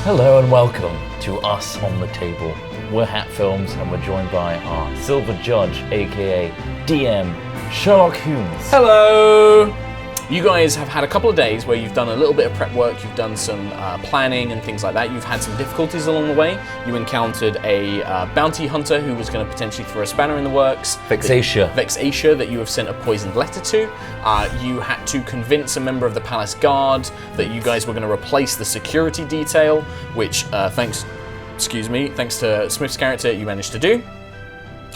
Hello and welcome to Us on the Table. We're Hat Films and we're joined by our Silver Judge, aka DM, Sherlock Holmes. Hello! You guys have had a couple of days where you've done a little bit of prep work, you've done some planning and things like that. You've had some difficulties along the way. You encountered a bounty hunter who was going to potentially throw a spanner in the works. Vexatia, that you have sent a poisoned letter to. You had to convince a member of the palace guard that you guys were going to replace the security detail, which thanks to Smith's character, you managed to do.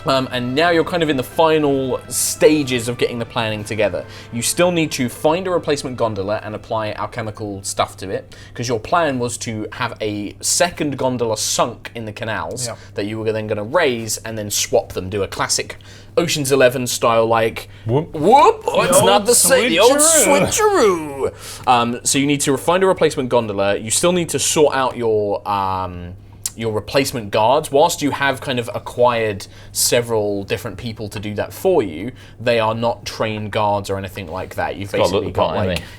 And now you're kind of in the final stages of getting the planning together. You still need to find a replacement gondola and apply alchemical stuff to it, because your plan was to have a second gondola sunk in the canals that you were then going to raise and then swap them, do a classic Ocean's 11 style, like, whoop, oh, it's not the same, the old switcheroo. So you need to find a replacement gondola. You still need to sort out your replacement guards. Whilst you have kind of acquired several different people to do that for you, they are not trained guards or anything like that. You've basically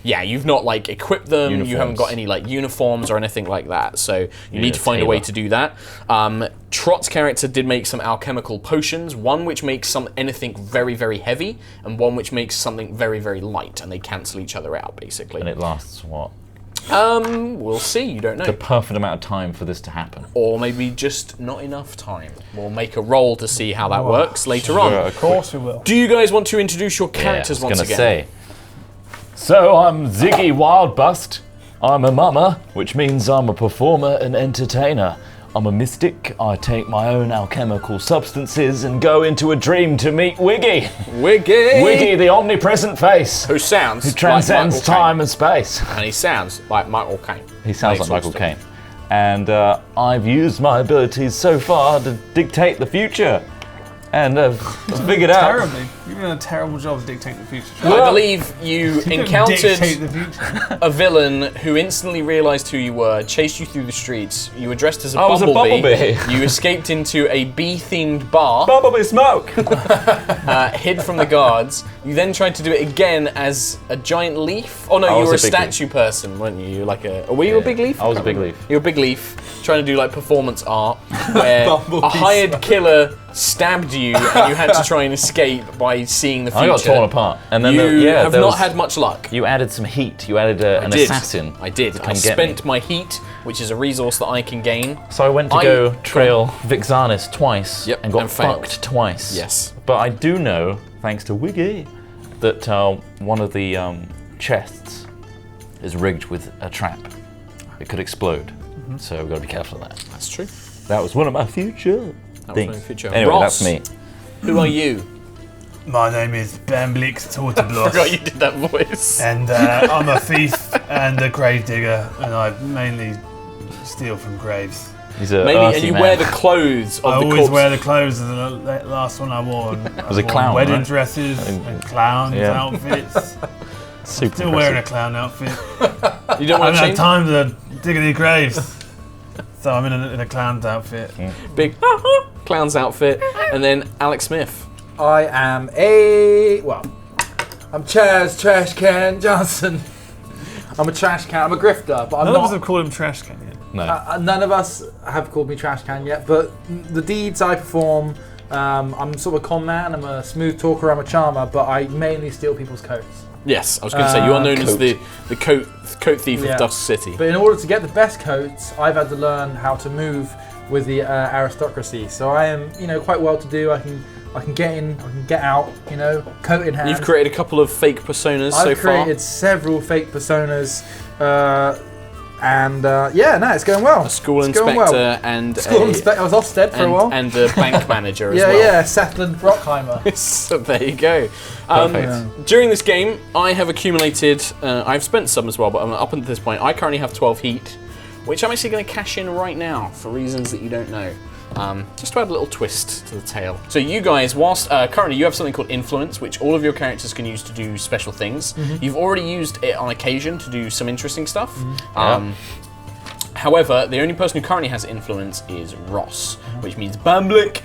you've not like equipped them. Uniforms. You haven't got any like uniforms or anything like that. So you need to find a way to do that. Trot's character did make some alchemical potions, one which makes anything very, very heavy, and one which makes something very, very light, and they cancel each other out basically. And it lasts what? We'll see, you don't know. The perfect amount of time for this to happen. Or maybe just not enough time. We'll make a roll to see how that works later on. Of course we will. Do you guys want to introduce your characters once again? So I'm Ziggy Wildbust. I'm a mama, which means I'm a performer and entertainer. I'm a mystic. I take my own alchemical substances and go into a dream to meet Wiggy. Wiggy, the omnipresent face. Who transcends like time and space. And he sounds like Michael Caine. He sounds like Michael Caine. And I've used my abilities so far to dictate the future. And I've figured out... Terribly. You've done a terrible job of dictating the future. Well, I believe you encountered a villain who instantly realised who you were, chased you through the streets. You were dressed as a bumblebee. You escaped into a bee-themed bar. Bumblebee smoke! Hid from the guards. You then tried to do it again as a giant leaf. Oh no, you were a statue person, weren't you? You were like were you a big leaf? I was a big leaf. You were a big leaf, trying to do like performance art, where a hired killer stabbed you and you had to try and escape by seeing the future. I got torn apart. And then you have not had much luck. You added some heat. You added an assassin. I did. I spent my heat, which is a resource that I can gain. So I went to go trail Vixanis twice and got failed. fucked twice. Yes. But I do know, thanks to Wiggy, that one of the chests is rigged with a trap. It could explode. So we've got to be careful of that. That's true. That was one of my future things. Anyway, Ross, that's me. Who are you? My name is Bamblix Tortablos. I forgot you did that voice. And I'm a thief and a grave digger, and I mainly steal from graves. He's a and you wear the clothes of the corpse. I always wear the clothes of the last one I wore. Was a clown, wedding dresses and clown outfits. Still wearing a clown outfit. You don't want to change? I don't have time to dig any graves. So I'm in a clown's outfit. Big clown's outfit. And then Alex Smith. I am I'm Chaz Trash Can Johnson. I'm a trash can, I'm a grifter, but I'm None not... of us have called him Trash Can yet. No. None of us have called me Trash Can yet, but the deeds I perform, I'm sort of a con man, I'm a smooth talker, I'm a charmer, but I mainly steal people's coats. Yes, I was going to say, you are known as the coat thief of Dusk City. But in order to get the best coats, I've had to learn how to move with the aristocracy. So I am, quite well to do. I can get in, I can get out, coat in hand. You've created a couple of fake personas so far. I've created several fake personas. It's going well. A school inspector and I was Ofsted for a while. And a bank manager as well. Yeah, Setland Brockheimer. So there you go. Perfect. During this game, I have accumulated, I've spent some as well, but up until this point, I currently have 12 heat, which I'm actually going to cash in right now for reasons that you don't know. Just to add a little twist to the tale. So you guys, whilst currently you have something called Influence, which all of your characters can use to do special things. You've already used it on occasion to do some interesting stuff. However, the only person who currently has influence is Ross, which means Bamblick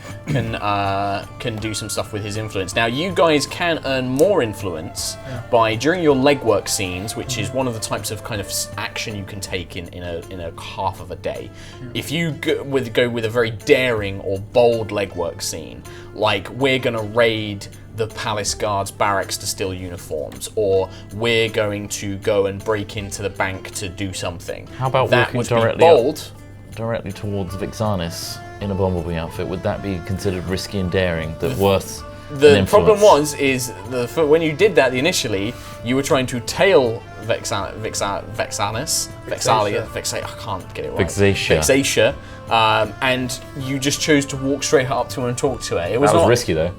can do some stuff with his influence. Now, you guys can earn more influence by during your legwork scenes, which is one of the types of kind of action you can take in a half of a day. If you go with a very daring or bold legwork scene, like we're gonna raid the palace guards barracks to steal uniforms, or we're going to go and break into the bank to do something. How about that walking would directly be bold? Directly towards Vixanis in a bumblebee outfit? Would that be considered risky and daring? Worth the problem is when you did that initially, you were trying to tail Vixanis. I can't get it right. Vexatia. And you just chose to walk straight up to her and talk to her. It was that was risky though.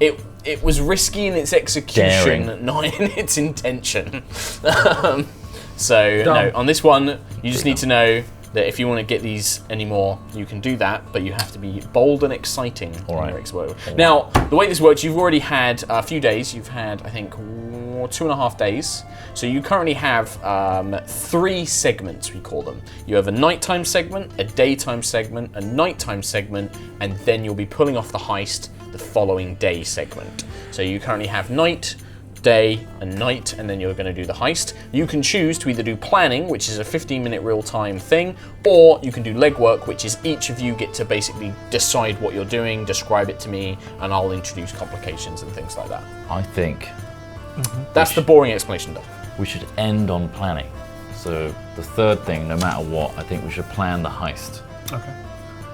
It was risky in its execution, daring. not in its intention. So no, on this one, you just need to know that if you want to get these anymore, you can do that, but you have to be bold and exciting. All right. Now, the way this works, you've already had a few days. You've had, I think, 2.5 days. So you currently have 3 segments, we call them. You have a nighttime segment, a daytime segment, a nighttime segment, and then you'll be pulling off the heist the following day segment. So you currently have night, day, and night, and then you're going to do the heist. You can choose to either do planning, which is a 15-minute real-time thing, or you can do legwork, which is each of you get to basically decide what you're doing, describe it to me, and I'll introduce complications and things like that. I think that's the boring explanation done. we should end on planning. So the third thing, no matter what, I think we should plan the heist. Okay.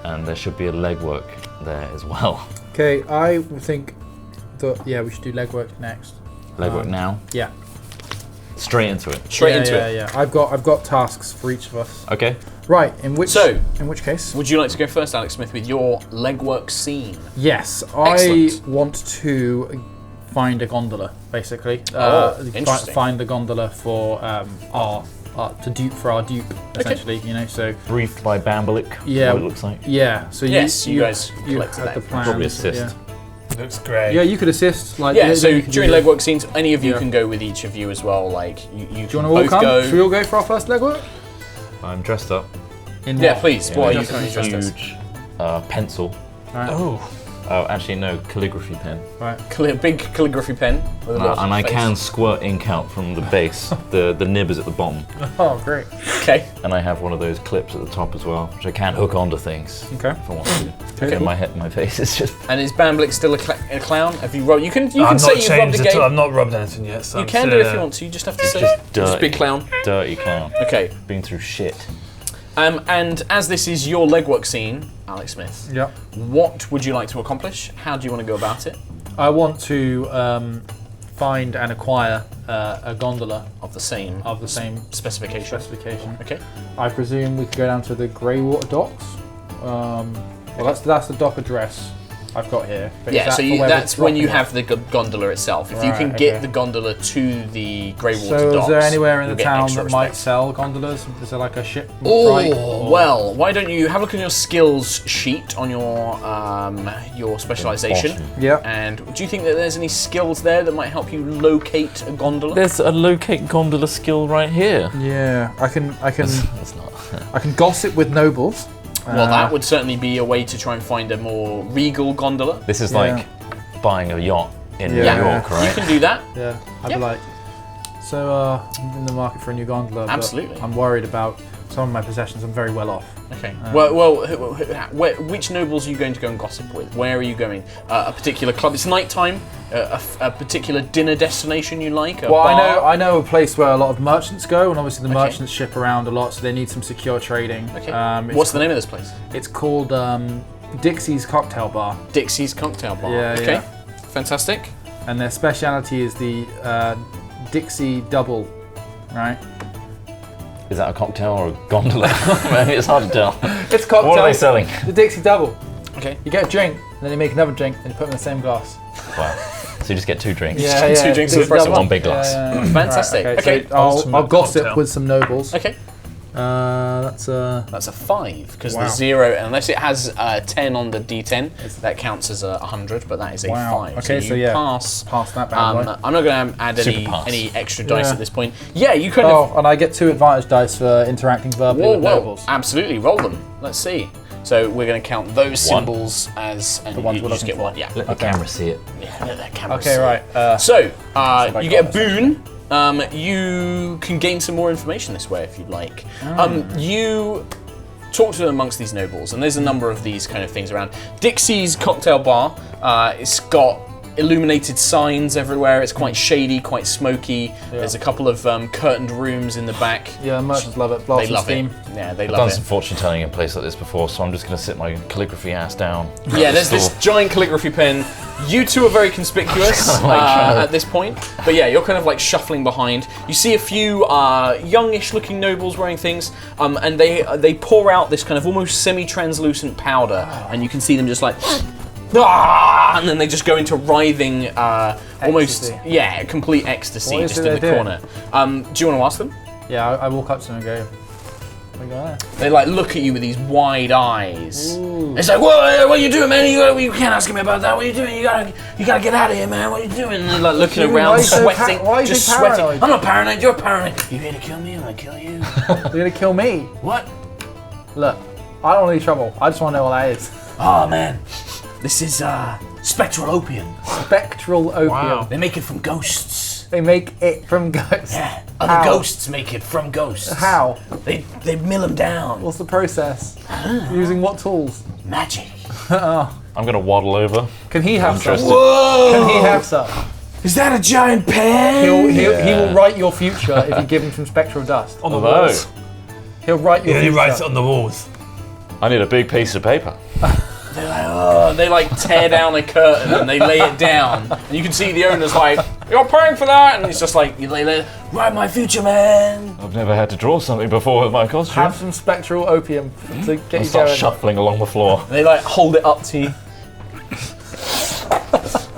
And there should be a legwork there as well. Okay, I think that we should do legwork next. Legwork now? Yeah. Straight into it. Straight into it. Yeah. I've got tasks for each of us. Okay. Right. In which case? Would you like to go first, Alex Smith, with your legwork scene? Yes, Excellent. I want to find a gondola, basically. Interesting. Find the gondola for our dupe, essentially. You know, so Briefed by Bamblick. Yeah. What it looks like. yeah. So Yes, you guys you collected had that. the plans. Probably assist. Yeah. Looks great. Yeah, you could assist. Like So you could during do legwork scenes, any of you can go with each of you as well. Like you Do you can want to all both come? go. Should we all go for our first legwork? I'm dressed up. In Yeah, what? please. Yeah, What are you just a currently dressed as? huge pencil. Right. Oh, actually no, calligraphy pen. Right. Big calligraphy pen. With a lot of And I face. can squirt ink out from the base. the nib is at the bottom. Oh, great. Okay. And I have one of those clips at the top as well, which I can hook onto things Okay. if I want to. Okay. And my face is just... And is Bamblick still a clown? Have you rubbed? You can I've say not you've rubbed changed a at all. game. I've not rubbed anything yet. So You I'm can still do if you want to. You just have to say just dirty. just big clown. Dirty clown. Okay. Been through shit. And as this is your legwork scene, Alex Smith, Yeah. what would you like to accomplish? How do you want to go about it? I want to find and acquire a gondola Of the same specification. specification. Okay. I presume we could go down to the Greywater docks. Well, that's the dock address I've got here. But is Yeah, that so for where that's we're when you dropping have the gondola itself. If you Right, can get okay. the gondola to the Greywater So docks, is there anywhere in you'll the get town extra that might respect. sell gondolas? Is there like a ship? Oh, well, why don't you have a look at your skills sheet on your specialization? Bottom. Yeah. And do you think that there's any skills there that might help you locate a gondola? There's a locate gondola skill right here. Yeah, I can That's not... I can gossip with nobles. Well, that would certainly be a way to try and find a more regal gondola. This is Yeah. like buying a yacht in New Yeah. York, right? You can do that. Yeah, I'd Yeah. be like, so I'm in the market for a new gondola. but Absolutely. I'm worried about some of my possessions. I'm very well off. Okay. Which nobles are you going to go and gossip with? Where are you going? A particular club? It's nighttime. A particular dinner destination you like? Well, bar? I know a place where a lot of merchants go, and obviously the Okay. merchants ship around a lot, so they need some secure trading. Okay. It's What's the name of this place? It's called Dixie's Cocktail Bar, Dixie's Cocktail Bar. Yeah, Okay. yeah. Fantastic. and their speciality is the Dixie Double, right? Is that a cocktail or a gondola? Maybe it's hard to tell. It's cocktail. What are they selling? The Dixie Double. Okay. You get a drink, and then you make another drink, and you put them in the same glass. Wow. So you just get 2 drinks. Two drinks of Dixie espresso. Double. One big glass. Fantastic. Right, okay. so I'll Ultimate gossip cocktail. with some nobles. Okay. That's a... That's a 5, because Wow. the 0, unless it has 10 on the D10, that counts as a 100, but that is a Wow. 5. Okay, so you pass. Pass that bad boy. I'm not going to add Super any pass. extra dice Yeah. at this point. Yeah, you kind of... Oh, and I get 2 advantage dice for interacting verbally with nobles. Absolutely, roll them. Let's see. So we're going to count those One. symbols as... And The ones you we're just looking get for. one, yeah. Let the camera see it. Yeah, let that camera Okay, see. right. So, you get a got boon. You can gain some more information this way if you'd like. You talk to amongst these nobles, and there's a number of these kind of things around. DIXIE's cocktail bar, it's got illuminated signs everywhere. It's quite shady, quite smoky. There's a couple of curtained rooms in the back. Yeah, merchants love it. Blast They love steam. it. Yeah, they I've love done it. some fortune telling in a place like this before, so I'm just going to sit my calligraphy ass down. Yeah, there's this giant calligraphy pen. You two are very conspicuous at this point, but yeah, you're kind of like shuffling behind. You see a few youngish looking nobles wearing things, and they pour out this kind of almost semi-translucent powder, and you can see them just like, and then they just go into writhing, almost, Ecstasy. complete ecstasy What is just it in the they're corner. Do you want to ask them? Yeah, I walk up to them and go, what you got there? They like look at you with these wide eyes. It's like, what are you doing, man? You can't ask me about that. What are you doing? You gotta get out of here, man. What are you doing? And they're like looking Why around, are you so sweating, why are you just so sweating. paranoid? I'm not paranoid. You're paranoid. You here to kill me? I'm gonna kill you. You're gonna kill me? What? Look, I don't want any trouble. I just want to know what that is. Oh man, this is spectral opium. Spectral opium. Wow. They make it from ghosts. They make it from ghosts. Yeah, other How? ghosts make it from ghosts. How? They mill them down. What's the process? Using what tools? Magic. I'm going to waddle over. Can he have some? Interested. Whoa! Can he have some? Is that a giant pen? He will write your future if you give him some spectral dust. On the Although, walls. He'll write your Yeah, he future. writes it on the walls. I need a big piece of paper. They're like, oh, they like tear down a curtain and they lay it down. And you can see the owner's like, you're paying for that? And it's just like, you lay it, write my future, man. I've never had to draw something before with my costume. Have some spectral opium to get I you start going. shuffling along the floor. They like hold it up to you.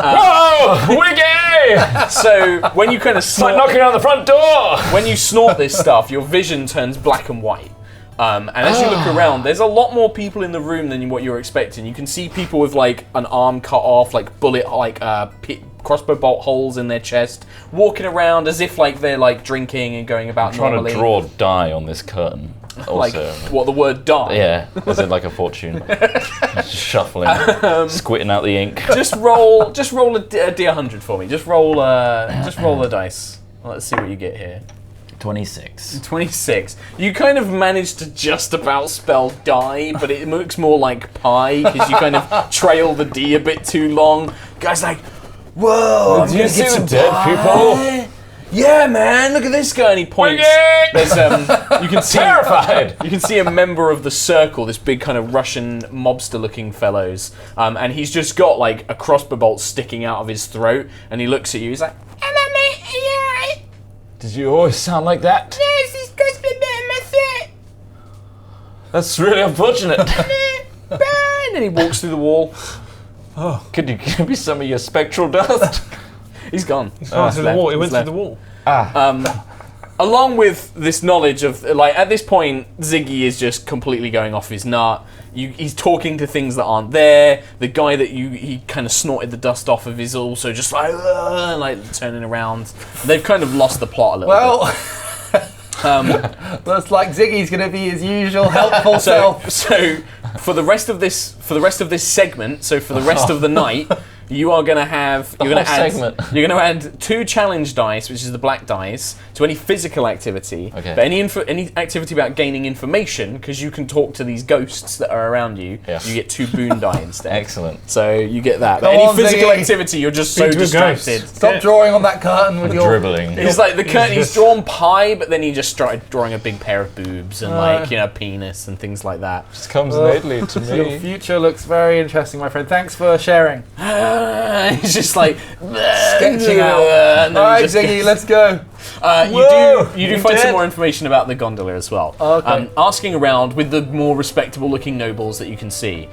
Oh, wiggy! So when you kind of It's like snort, knocking on the front door! when you snort this stuff, your vision turns black and white. And as you look around, there's a lot more people in the room than what you're expecting. You can see people with like an arm cut off, like bullet, like crossbow bolt holes in their chest, walking around as if like they're like drinking and going about Trying normally. to draw dye on this curtain. Like Also. what the word die. Yeah, as in like a fortune. Just shuffling, squitting out the ink. Just roll a D100 for me. Just roll the dice. Let's see what you get here. 26. 26. You kind of managed to just about spell die, but it looks more like pie because you kind of trail the D a bit too long. Guy's like, whoa, I'm you gonna see get the some dead pie. Yeah, man, look at this guy, and he points. Wiggy! There's you can see Terrified! You can see a member of the circle, this big kind of Russian mobster-looking fellows, and he's just got like a crossbow bolt sticking out of his throat, and he looks at you. He's like, "Hello, mate. Are you alright?" Did you always sound like that? Yes, this guy's been in my throat. That's really unfortunate. And then he walks through the wall. Could you give me some of your spectral dust? He's gone. Oh, through the wall. He went through the wall. Along with this knowledge of, like, at this point, Ziggy is just completely going off his nut. He's talking to things that aren't there. The guy that he kind of snorted the dust off of is also just like turning around. They've kind of lost the plot a little bit. Looks like Ziggy's going to be his usual helpful self. So for the rest of this segment, so for the rest of the night, you are going to have whole segment. You're going to add 2 challenge dice, which is the black dice, to any physical activity. Okay. But any activity about gaining information, because you can talk to these ghosts that are around you, Yes. you get 2 boon die instead. Excellent. So you get that. Come But any on, physical Ziggy. activity, you're just so Speak to a ghost. distracted. Stop drawing on that curtain with your... Dribbling. It's like the curtain, he's drawn pie, but then he just started drawing a big pair of boobs and penis and things like that. Just comes lately to Your me. future looks very interesting, my friend. Thanks for sharing. He's just like Sketching out. and then All right, just Ziggy, let's go. You do find some more information about the gondola as well. Okay. Asking around with the more respectable looking nobles that you can see,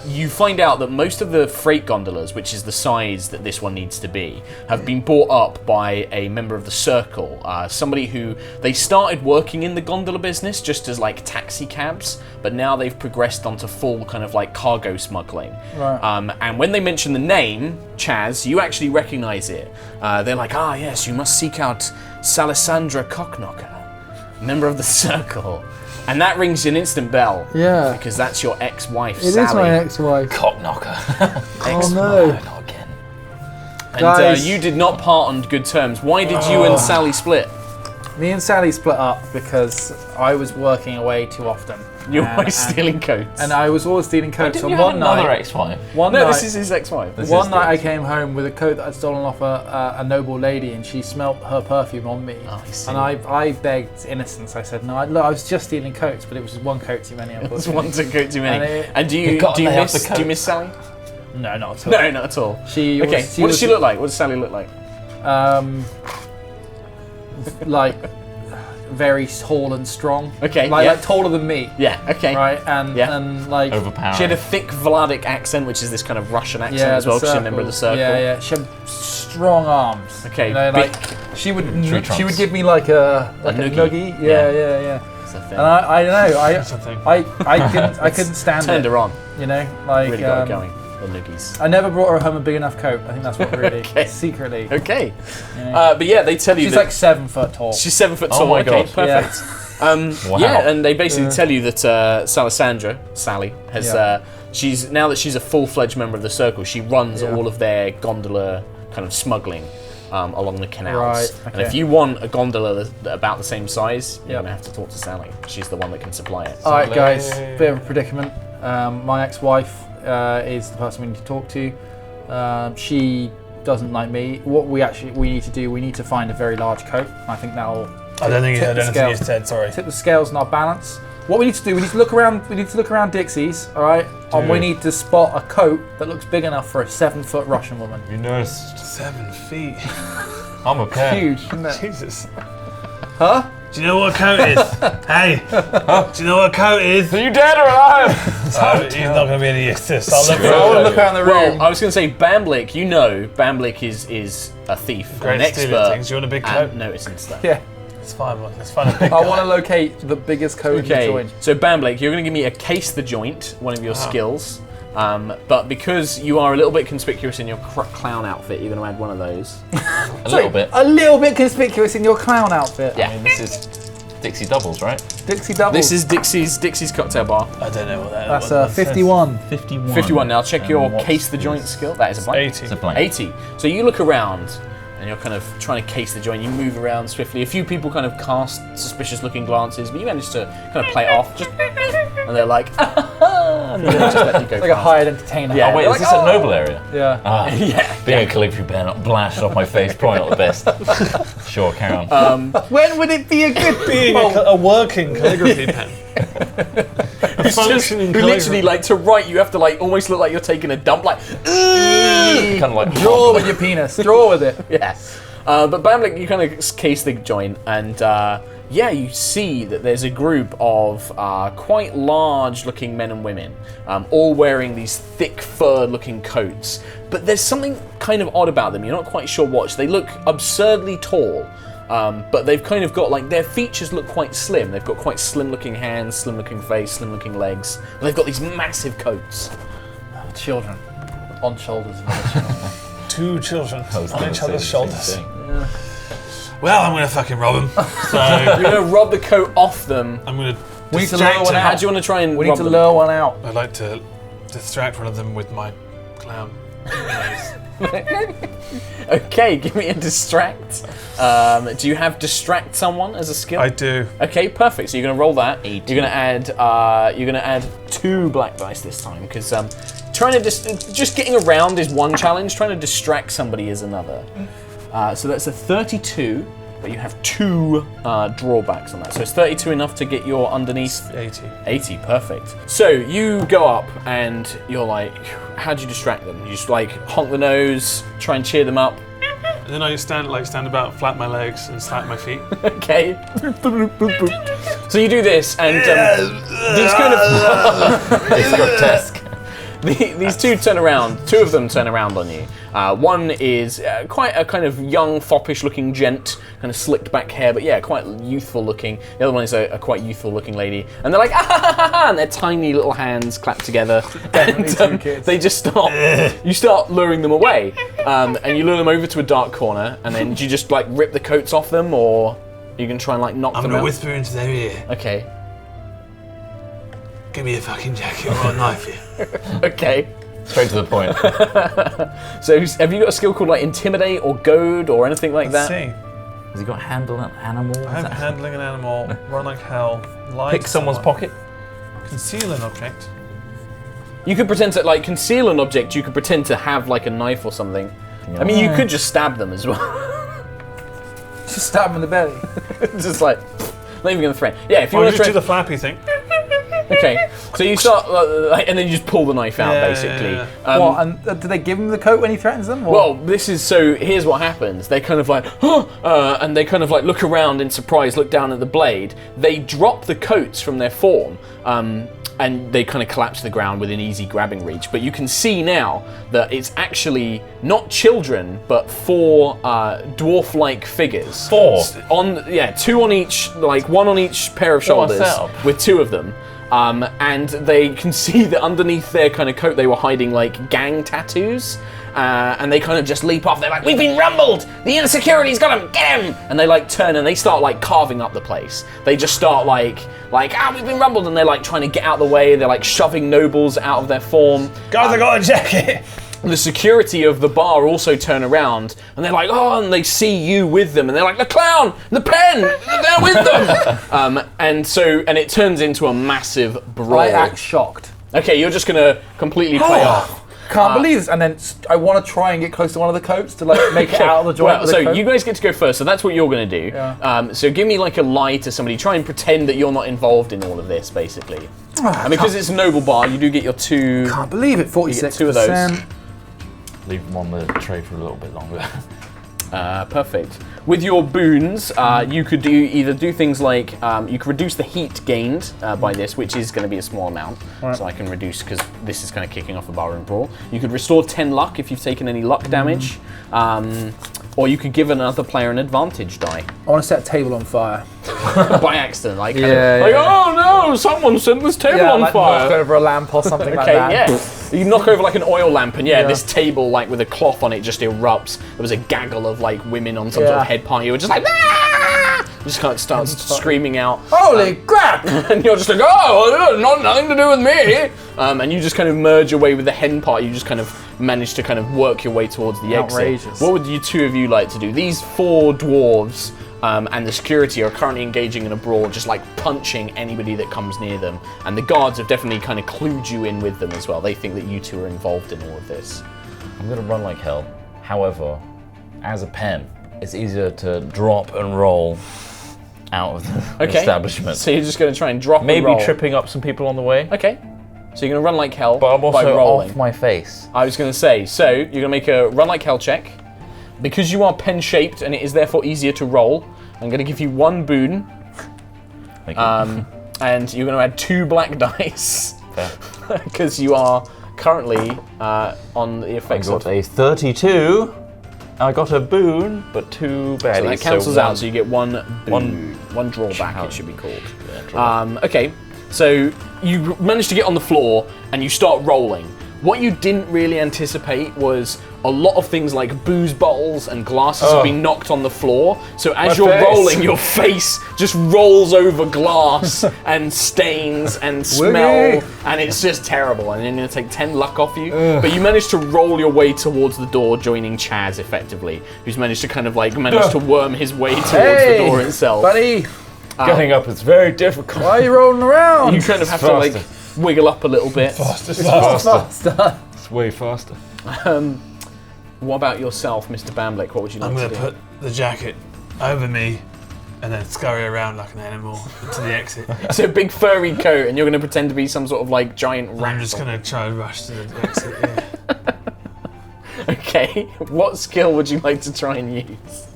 you find out that most of the freight gondolas, which is the size that this one needs to be, have been bought up by a member of the Circle, somebody who they started working in the gondola business just as like taxi cabs, but now they've progressed onto full kind of like cargo smuggling. Right. And when they mention the name Chaz, you actually recognize it. They're like, yes, you must seek out Salisandra Cockknocker, member of the Circle. And that rings an instant bell. Yeah. Because that's your ex-wife, It Sally. is my ex-wife. Cockknocker. Oh no. Not again. And Guys. you did not part on good terms. Why did you and Sally split? Me and Sally split up because I was working away too often. You were always stealing coats. And I was always stealing coats. Didn't So you have one another night, ex-wife? this is his ex-wife. one night I came home with a coat that I'd stolen off a noble lady, and she smelt her perfume on me. Oh, I see. And I begged innocence. I said, no, I was just stealing coats, but it was just one coat too many. It's one coat too many. And And do you miss Sally? No, not at all. No, not at all. She Okay, was, what does she look like? What does Sally look like? Like very tall and strong. Okay, like taller than me. Yeah, okay. Right, and like Overpowering. She had a thick Vladic accent, which is this kind of Russian accent yeah, as well, the because she's a member of the Circle. Yeah. She had strong arms. Okay, You know, big- like she would trunks. give me like a noogie. noogie. Yeah. That's the thing. And I don't know. That's a thing. I couldn't stand Turned it. her on. You know, like Really got her going. The noogies. I never brought her home a big enough coat. I think that's what really Okay. secretly. Okay. You know. But yeah, they tell you She's that like 7 foot tall. she's 7 foot Oh tall. my Okay, God. perfect. Wow. Yeah, and they basically tell you that Sally has Yeah. she's now that she's a full-fledged member of the Circle, she runs Yeah. all of their gondola kind of smuggling along the canals. Right, And if okay. you want a gondola that's about the same size, you're Yep. gonna have to talk to Sally. She's the one that can supply it. All right, guys, bit of a predicament. My ex-wife is the person we need to talk to. She doesn't like me. What we need to do, we need to find a very large coat. I think that'll I don't think you tip heard the anything you scales. said, sorry. Tip the scales in our balance. What we need to do, we need to look around DIXIE's, all right? And we need to spot a coat that looks big enough for a 7 foot Russian woman. You noticed. 7 feet. I'm okay. Huge, isn't it? Jesus. Huh? Do you know what a coat is? Hey, do you know what a coat is? Are you dead or alive? He's not going to be any use to this. I'll look I want to look around the room. Well, I was going to say Bamblick. You know, Bamblick is a thief, Great an at stealing expert things. You want a big at coat? noticing stuff. Yeah. It's fine, man. It's fine. A big I guy. want to locate the biggest coat in the Okay, joint. so Bamblick, you're going to give me a case the joint, one of your skills. But because you are a little bit conspicuous in your clown outfit, you're going to add one of those. A little bit. A little bit conspicuous in your clown outfit. Yeah. I mean, this is Dixie doubles, right? Dixie doubles. This is Dixie's cocktail bar. I don't know what that That's what that says. 51. 51. 51. Now check your what's case the this? joint skill. That is a blank. 80. It's a blank. 80. So you look around and you're kind of trying to case the joint. You move around swiftly. A few people kind of cast suspicious looking glances, but you manage to kind of play it off. And they're like, and they just let you go Like a past. hired entertainer. Yeah. Oh, wait, They're is like, this a noble area? Yeah. Ah, Yeah. being a calligraphy pen blasted off my face, probably not the best. Sure, carry on. When would it be a good Being a working calligraphy pen. It's just literally like to write, you have to like almost look like you're taking a dump, like, Kind of like Draw with your penis. Draw with it. yeah. But Bamblick, you kind of case the joint, and yeah, you see that there's a group of quite large-looking men and women, all wearing these thick fur-looking coats. But there's something kind of odd about them. You're not quite sure what. They look absurdly tall, but they've kind of got like their features look quite slim. They've got quite slim-looking hands, slim-looking face, slim-looking legs. And they've got these massive coats. Children. On shoulders of other children. 2 children I was on gonna each say other's the shoulders. same thing. Well, I'm going to fucking rob them. So You're going to rob the coat off them. I'm going to We need to lure one How out. do you want to try and We need rob to them? lure one out. I'd like to distract one of them with my clown nose. Okay, give me a distract. Do you have distract someone as a skill? I do. Okay, perfect. So you're going to roll that. 18. You're going to add 2 black dice this time because trying to just getting around is one challenge. Trying to distract somebody is another. So that's a 32, but you have 2 drawbacks on that. So it's 32 enough to get your underneath. 80. 80, perfect. So you go up and you're like, how do you distract them? You just like honk the nose, try and cheer them up. And then I stand about, flap my legs, and slap my feet. Okay. So you do this, and these kind of It's grotesque. these two turn around. Two of them turn around on you. One is quite a kind of young, foppish-looking gent, kind of slicked back hair, but yeah, quite youthful looking. The other one is a quite youthful-looking lady, and they're like, ah, ha, ha, ha, ha, and their tiny little hands clap together, and they just start. You start luring them away, and you lure them over to a dark corner, and then do you just like rip the coats off them, or you can try and like knock I'm them gonna out? whisper into their ear. Okay. Give me a fucking jacket or I'll knife you. Okay. Straight to the point. So have you got a skill called like Intimidate or Goad or anything like Let's that? see. Has he got handle an animal? I have handling an animal, run like hell, lie Pick to someone's someone, pocket. conceal an object. You could pretend to like conceal an object. You could pretend to have like a knife or something. I mean, you could just stab them as well. Just stab him in the belly. Just like, not even gonna threaten. Yeah, if you Oh, want just to do the flappy thing. Okay, so you start, and then you just pull the knife out, basically. Yeah. What? And do they give him the coat when he threatens them? Or? Well, here's what happens. They kind of like, and they kind of like look around in surprise, look down at the blade. They drop the coats from their form, and they kind of collapse to the ground within easy grabbing reach. But you can see now that it's actually not children, but four dwarf-like figures. Four? Two on each, like one on each pair of shoulders, setup. with two of them. And they can see that underneath their kind of coat they were hiding like gang tattoos. And they kind of just leap off. They're like, we've been rumbled! The insecurity's got him! Get him! And they like turn and they start like carving up the place. They just start like, we've been rumbled, and they're like trying to get out of the way. They're like shoving nobles out of their form. Guys, I got a jacket! The security of the bar also turn around, and they're like, oh, and they see you with them, and they're like, the clown, the pen, they're with them. And it turns into a massive brawl. I act shocked. Okay, you're just gonna completely play off. Can't believe this. And then I want to try and get close to one of the coats to like make it out of the joint. Well, with the so coat. you guys get to go first, so that's what you're gonna do. Yeah. So give me like a lie to somebody. Try and pretend that you're not involved in all of this, basically. And because it's a noble bar, you do get your two. Can't believe it. 46%. two of those. Leave them on the tray for a little bit longer. Perfect. With your boons, you could either do things like you could reduce the heat gained by this, which is going to be a small amount, so I can reduce because this is kind of kicking off a barroom brawl. You could restore 10 luck if you've taken any luck damage, or you could give another player an advantage die I want to set a table on fire. by accident, like Yeah, like yeah. oh no, someone set this table on like fire. knock over a lamp or something like Okay, that. yeah. You knock over like an oil lamp, and Yeah. this table, like with a cloth on it, just erupts. There was a gaggle of like women on some sort of Yeah. head party who were just like, ah! Just kind of starts screaming out, Holy crap! and you're just like, oh, nothing to do with me. And you just kind of merge away with the hen party. You just kind of manage to kind of work your way towards the exit. Outrageous. What would you two of you like to do? These four dwarves. And the security are currently engaging in a brawl, just like punching anybody that comes near them. And the guards have definitely kind of clued you in with them as well. They think that you two are involved in all of this. I'm gonna run like hell. However, as a pen, it's easier to drop and roll out of the establishment. So you're just going to try and drop Maybe and roll. tripping up some people on the way. Okay. So you're going to run like hell But I'm by also rolling. off my face. I was going to say, so you're going to make a run like hell check. Because you are pen-shaped and it is therefore easier to roll, I'm going to give you one boon. Thank you. And you're going to add 2 black dice. Fair. Because you are currently on the I effects got of... a 32. I got a boon, but 2 baddies. So that cancels one- out, so you get one boon. One drawback, Challenge. it should be called. Yeah, drawback. Okay, so you manage to get on the floor and you start rolling. What you didn't really anticipate was a lot of things like booze bottles and glasses have been knocked on the floor. So as you're face. rolling, your face just rolls over glass and stains and smell, and it's just terrible. And then you're gonna take 10 luck off you. But you manage to roll your way towards the door, joining Chaz effectively, who's managed to kind of like manage to worm his way towards the door itself. Buddy, Getting up is very difficult. why are you rolling around? You kind of have to like wiggle up a little bit. Faster. Faster. It's way faster. What about yourself, Mr. Bamblick? What would you like I'm to gonna do? put the jacket over me and then scurry around like an animal to the exit. So a big furry coat, and you're going to pretend to be some sort of like giant rat. I'm just gonna try and rush to the exit. Yeah. Okay, what skill would you like to try and use?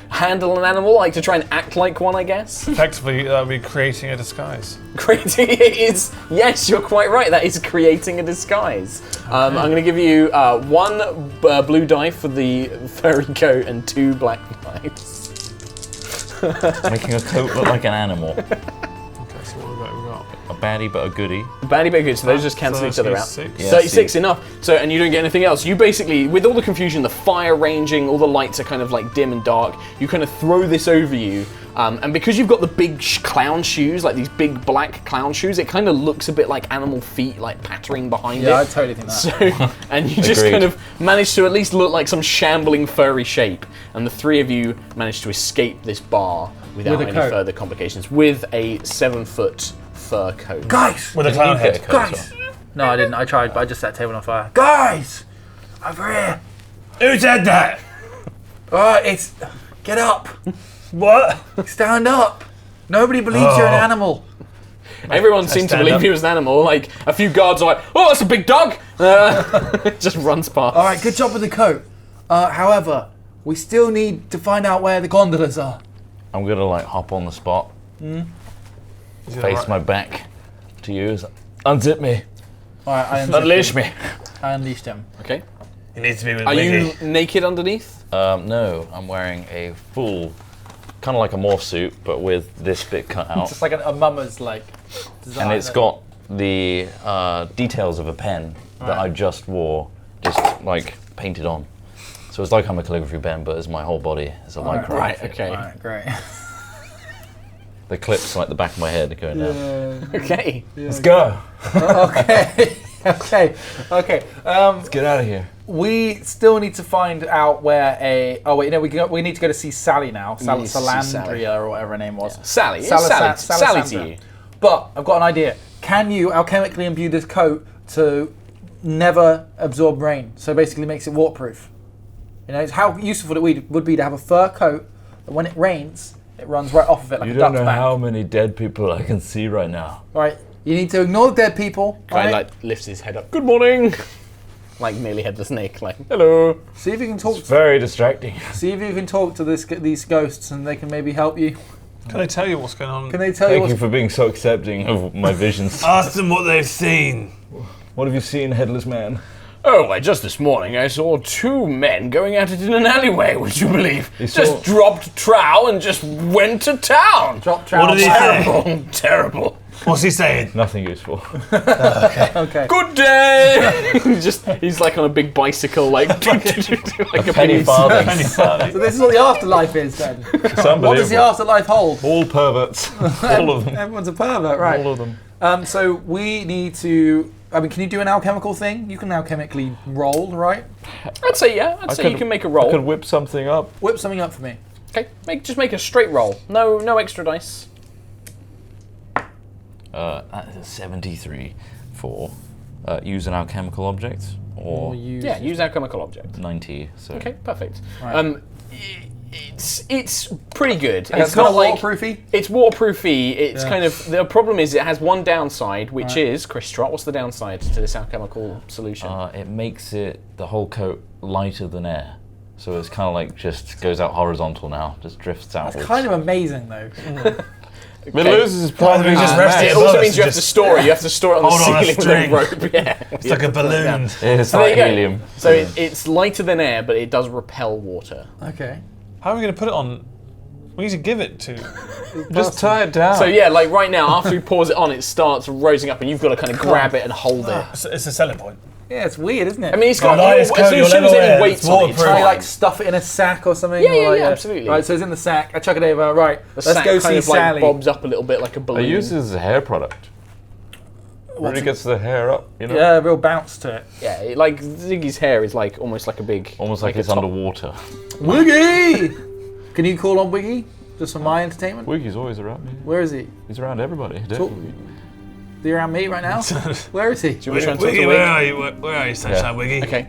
Handle an animal, like to try and act like one, I guess? Effectively, that would be creating a disguise. Creating it is, yes, you're quite right, that is creating a disguise. I'm going to give you 1 blue die for the furry coat and 2 black dice. Making a coat look like an animal. Okay, so what have we got? A baddie but a goodie. Baddie but good, so those just cancel each other out. 36. Yeah. 36 enough. So, and you don't get anything else. You basically, with all the confusion, the fire ranging, all the lights are kind of like dim and dark. You kind of throw this over you, and because you've got the big clown shoes, like these big black clown shoes, it kind of looks a bit like animal feet, like pattering behind it. Yeah, I totally think that. So, and you just Agreed. kind of manage to at least look like some shambling furry shape, and the 3 of you manage to escape this bar without With a any coat. further complications, with a 7-foot fur coat. Guys! With a clown You get a head. coat Guys! No, I didn't. I tried, but I just set the table on fire. Guys! Over here! Who said that? Alright, it's... Get up! What? Stand up! Nobody believes you're an animal. Everyone seemed to stand believe up. he was an animal. Like, a few guards are like, oh, that's a big dog! Just runs past. Alright, good job with the coat. However, we still need to find out where the gondolas are. I'm gonna like hop on the spot, face my back to you. Unzip me. Alright, I Unleash me. I unleashed him. Okay. He needs to be with Are you Wiggy. naked underneath? No, I'm wearing a full, kind of like a morph suit, but with this bit cut out. Just like a mama's like design. And it's got the details of a pen that I just wore, just like painted on. So it's like I'm a calligraphy pen, but it's my whole body. It's a lycra Right, outfit. okay. Alright, great. The clips like the back of my head going down. Okay. Let's go. Okay. Okay. Okay. Let's get out of here. We still need to find out where a. Oh wait, no. We need to go to see Sally now. need to see Sally. Salandria or whatever her name was. Sally. It's Sally. Sally to you. But I've got an idea. Can you alchemically imbue this coat to never absorb rain? So basically, makes it waterproof. You know, it's how useful it would be to have a fur coat that when it rains, it runs right off of it like You a don't duck's know back. how many dead people I can see right now. Right. You need to ignore the dead people. Guy Right? like lifts his head up. Good morning. Like nearly headless Nick. Like, hello. See if you can talk. It's very distracting. See if you can talk to these ghosts, and they can maybe help you. Can I tell you what's going on? Can they tell you Thank you what's... for being so accepting of my visions. Ask them what they've seen. What have you seen, headless man? Oh, why, just this morning I saw 2 men going at it in an alleyway, would you believe? You saw- Just dropped trowel and just went to town. Drop What trowel. did he say? Terrible, terrible. What's he saying? Nothing useful. Okay. Good day. He's like on a big bicycle, like like a Penny farthing. Penny farthing. So this is what the afterlife is then. It's What does the unbelievable. afterlife hold? All perverts. All of them. Everyone's a pervert, right? All of them. So we need to. I mean, can you do an alchemical thing? You can alchemically roll, right? I'd say yeah. I'd say you can make a roll. I could whip something up. Whip something up for me. Okay, just make a straight roll. No extra dice. That is a 73 for use an alchemical object, or Yeah, use alchemical object. 90. So Okay, perfect. Right. It's pretty good. It's It's not not like waterproofy. it's waterproofy. It's Yeah. kind of the problem is it has one downside, which is Chris Trott. What's the downside to this alchemical solution? it makes it the whole coat lighter than air. So it's kind of like just goes out horizontal now, just drifts outwards. It's kind of amazing though. It loses its part. we just rest it it also above means us you and have to just store it. You have to store it on the hold on a ceiling with string. a rope. Yeah, It's like a balloon. It's there like you go. helium. So it's lighter than air, but it does repel water. Okay. How are we going to put it on? We need to give it to. Just tie it down. So yeah, like right now, after he pours it on, it starts rising up, and you've got to kind of grab it and hold it. It's a selling point. Yeah, it's weird, isn't it? I mean, it's got lightest as coat soon as you'll there's ever any wear. weight It's on it, it's waterproof. Can I fine. like stuff it in a sack or something? Yeah, or yeah, like, yeah, absolutely. Right, so it's in the sack. I chuck it over. Right, The let's sack go kind see of like Sally. bobs up a little bit like a I balloon. use it as a hair product. Really gets the hair up, you know? Yeah, real bounce to it. Yeah, like Ziggy's hair is like almost like a big, Almost like a it's top. underwater. Wiggy! Can you call on Wiggy? Just for my entertainment? Wiggy's always around me. Where is he? He's around everybody, definitely. Is he around me right now? Where is he? Do you want to try and talk Wiggy, to where Wig? are you? Where are you, Sunshine Wiggy? Okay.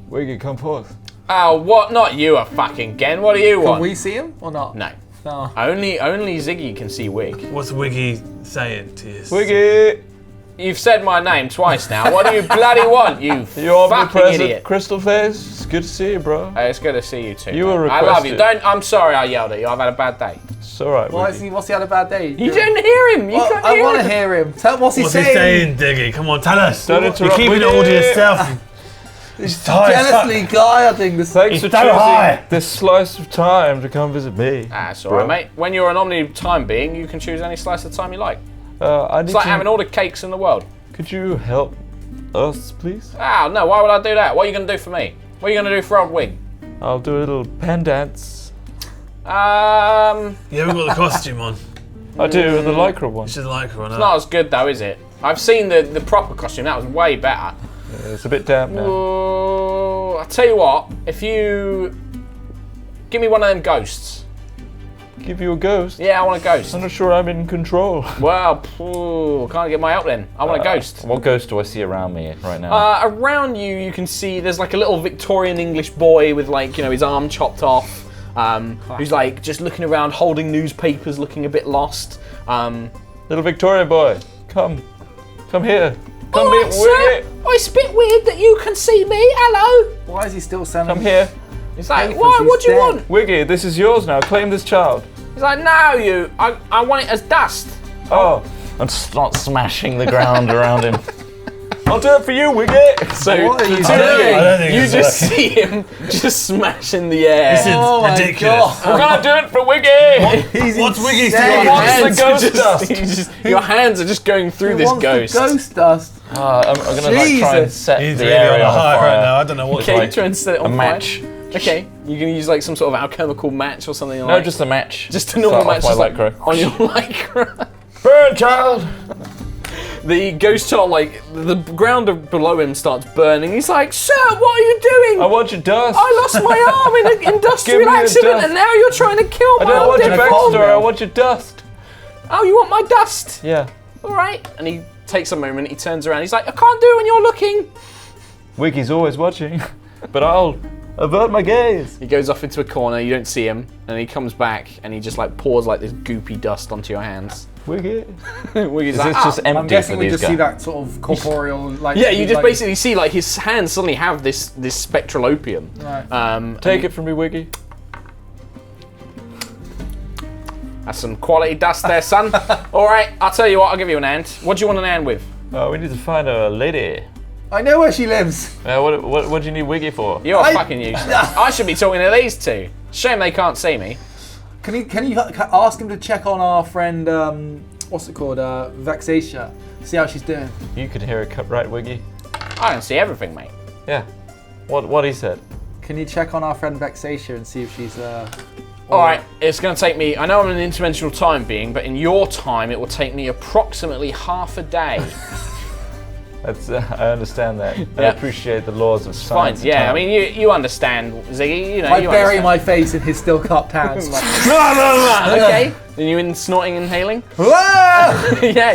Wiggy, come forth. Oh, what? Not you, a fucking Gen. What do you Can want? we see him or not? No. No. Only Ziggy can see Wig. What's Wiggy saying to you? Wiggy! You've said my name twice now. What do you bloody want, you fucking omnipresent idiot? Crystal Face. It's good to see you, bro. Hey, it's good to see you too. You were I love you. requested. I'm sorry I yelled at you. I've had a bad day. It's alright, What's he had a bad day? You didn't hear him. You couldn't I hear want to him. hear him. What's he What's he saying? saying, Diggy? Come on, tell us. Don't You're interrupt keeping it all to Wiggy. yourself. He's tired. Jealously guy, I think this. Thanks He's for so choosing high. this slice of time to come visit me. That's alright, mate. When you're an omni-time being, you can choose any slice of time you like. I need It's like to, having all the cakes in the world. Could you help us, please? Oh, no, why would I do that? What are you going to do for me? What are you going to do for old Wig? I'll do a little pan dance. Yeah, we've got the costume on. I do the lycra one. She's like her on It's not as good though, is it? I've seen the proper costume, that was way better. It's a bit damp now. Ooh, I'll tell you what, if you give me one of them ghosts. Give you a ghost? Yeah, I want a ghost. I'm not sure I'm in control. Well, can't get my help then. I want a ghost. What ghost do I see around me right now? Around you, you can see there's like a little Victorian English boy with like, you know, his arm chopped off. Who's like just looking around, holding newspapers, looking a bit lost. Little Victoria boy, come here. Come Alright, sir. here. Oh, it's a bit weird that you can see me. Hello. Why is he still selling? Come here. He's like, Papers, why? he's What do you dead. want? Wiggy, this is yours now. Claim this child. He's like, no, I want it as dust. Oh. And start smashing the ground around him. I'll do it for you, Wiggy. So What are you I don't think you it's just working. see him just smash in the air. This is Oh my ridiculous. We're gonna do it for Wiggy. What's Wiggy insane. saying? Your wants the hands are ghost dust? your hands are just going through Who this wants the ghost. ghost dust. I'm gonna like try and Jesus. set He's the really on area a on high fire. right now. I don't know what. Okay, like try and set it A on fire. match. Okay, you're gonna use like some sort of alchemical match or something No, like just a match. just a normal Start match off just my like, lycra. on your lycra. Burn, child. The ghost child, like the ground below him starts burning. He's like, "Sir, what are you doing? I want your dust. I lost my arm in an Give industrial me your accident, dust. and now you're trying to kill I my don't old want your dead backstory. father." I want your dust. Oh, you want my dust? Yeah. All right. And he takes a moment. He turns around. He's like, "I can't do it when you're looking." Wiggy's always watching, but I'll avert my gaze. He goes off into a corner. You don't see him, and he comes back and he just like pours like this goopy dust onto your hands. Wiggy. Wiggy's Is like, this just "Ah." empty I'm guessing for we these just guys? see that sort of corporeal, like. Yeah, you just like, basically see like his hands suddenly have this spectral opium. Right. Take it from me, Wiggy. That's some quality dust there, son. All right, I'll tell you what. I'll give you an hand. What do you want an hand with? We need to find a lady. I know where she lives. What do you need Wiggy for? You're I- fucking useless. I should be talking to these two. Shame they can't see me. Can you ask him to check on our friend? What's it called? Vexatia. See how she's doing. You could hear it cut right, Wiggy. I can see everything, mate. Yeah. What he said. Can you check on our friend Vexatia and see if she's All right, it's going to take me. I know I'm an interdimensional time being, but in your time, it will take me approximately half a day. That's I understand that. I Yeah. appreciate the laws of Fine. science. and Yeah, I time. mean, you understand, Ziggy. You know, I you bury understand. my face in his still cupped hands. Okay. Then you in snorting, inhaling. Whoa! Yeah,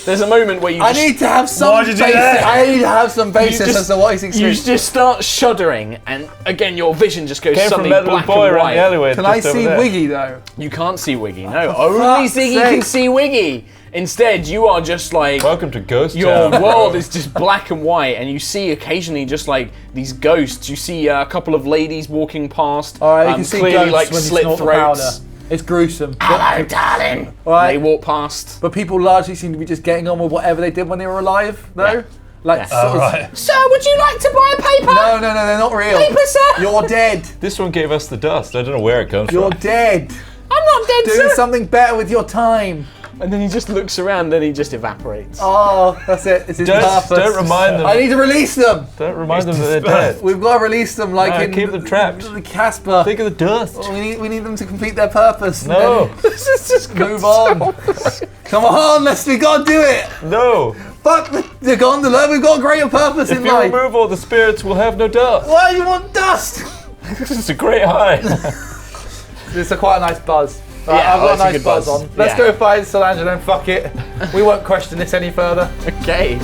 there's a moment where you. I Just, need to have some Why'd you do basis. that? I need to have some basis just- as to what he's you experiencing. just start shuddering, and again, your vision just goes Came from suddenly that little black boy and around white. the alleyway. Can I just over see there. Wiggy though? You can't see Wiggy. No, for only fuck's Ziggy sake. can see Wiggy. Instead, you are just like. Welcome to Ghost Your Town. world is just black and white, and you see occasionally just like these ghosts. You see a couple of ladies walking past, All right, you can see clearly ghosts like when you slit snort the throats. powder. It's gruesome. Hello, darling. All right. They walk past. But people largely seem to be just getting on with whatever they did when they were alive, though. Yeah. Like, Yeah. sort of- Right. Sir, would you like to buy a paper? no, they're not real. Paper, sir. You're dead. This one gave us the dust. I don't know where it comes You're from. dead. I'm not dead, Doing sir. something better with your time. And then he just looks around, and he just evaporates. Oh, that's it. It's his purpose. Don't remind them. I need to release them. Don't remind them that they're dead. We've got to release them, like No, in keep them trapped. the Casper. Think of the dust. We need them to complete their purpose. and No, This is just then move on. Come on, we got to do it. no. Fuck the gondola. We've got a greater purpose If in you life. remove all the spirits, we'll have no dust. Why do you want dust? This is a great high. It's quite a nice buzz. Yeah, I've got that's a a nice good buzz buzz. on. Let's Yeah. go find Solange and then fuck it. We won't question this any further. Okay.